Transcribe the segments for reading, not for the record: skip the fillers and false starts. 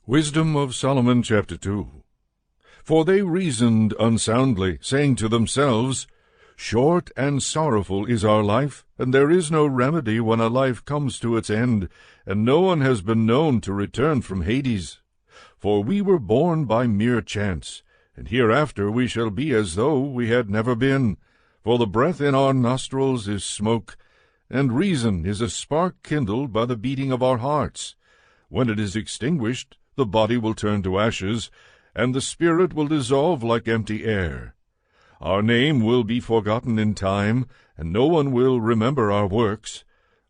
Wisdom of Solomon, chapter 2. For they reasoned unsoundly, saying to themselves, Short and sorrowful is our life, and there is no remedy when a life comes to its end, and no one has been known to return from Hades. For we were born by mere chance, and hereafter we shall be as though we had never been. For the breath in our nostrils is smoke, and reason is a spark kindled by the beating of our hearts. When it is extinguished, the body will turn to ashes, and the spirit will dissolve like empty air. Our name will be forgotten in time, and no one will remember our works.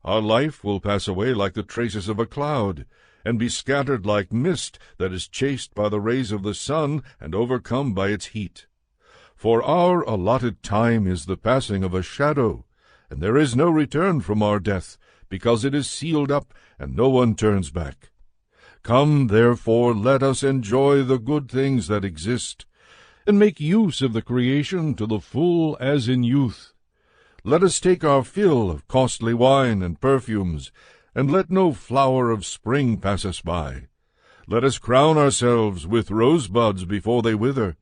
Our life will pass away like the traces of a cloud, and be scattered like mist that is chased by the rays of the sun and overcome by its heat. For our allotted time is the passing of a shadow, and there is no return from our death, because it is sealed up, and no one turns back. Come, therefore, let us enjoy the good things that exist, and make use of the creation to the full as in youth. Let us take our fill of costly wine and perfumes, and let no flower of spring pass us by. Let us crown ourselves with rosebuds before they wither.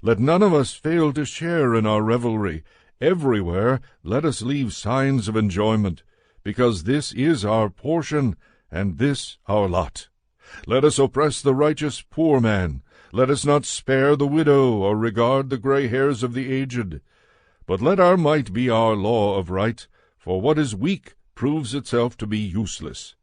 Let none of us fail to share in our revelry. Everywhere let us leave signs of enjoyment, because this is our portion, and this our lot. Let us oppress the righteous poor man. Let us not spare the widow, or regard the gray hairs of the aged. But let our might be our law of right, for what is weak proves itself to be useless.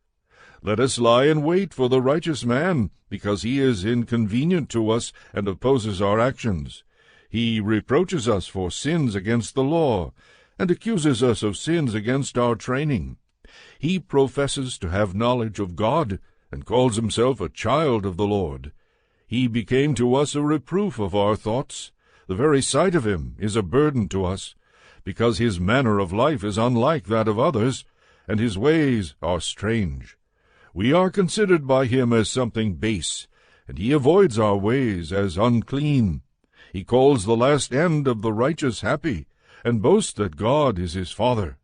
Let us lie in wait for the righteous man, because he is inconvenient to us and opposes our actions. He reproaches us for sins against the law, and accuses us of sins against our training. He professes to have knowledge of God, and calls himself a child of the Lord. He became to us a reproof of our thoughts. The very sight of him is a burden to us, because his manner of life is unlike that of others, and his ways are strange. We are considered by him as something base, and he avoids our ways as unclean. He calls the last end of the righteous happy, and boasts that God is his Father.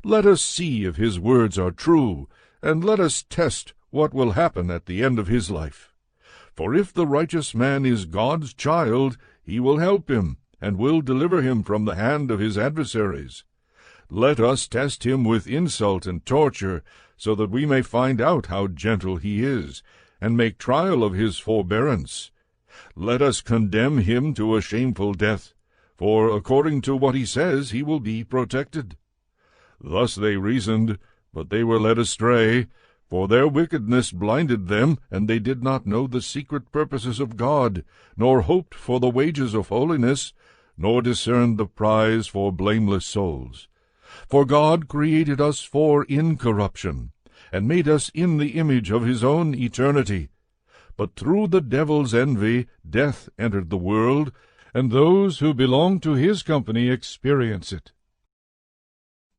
Let us see if his words are true, and let us test what will happen at the end of his life. For if the righteous man is God's child, he will help him, and will deliver him from the hand of his adversaries. Let us test him with insult and torture, so that we may find out how gentle he is, and make trial of his forbearance. Let us condemn him to a shameful death, for according to what he says he will be protected. Thus they reasoned, but they were led astray, for their wickedness blinded them, and they did not know the secret purposes of God, nor hoped for the wages of holiness, nor discerned the prize for blameless souls. For God created us for incorruption, and made us in the image of his own eternity. But through the devil's envy death entered the world, and those who belong to his company experience it.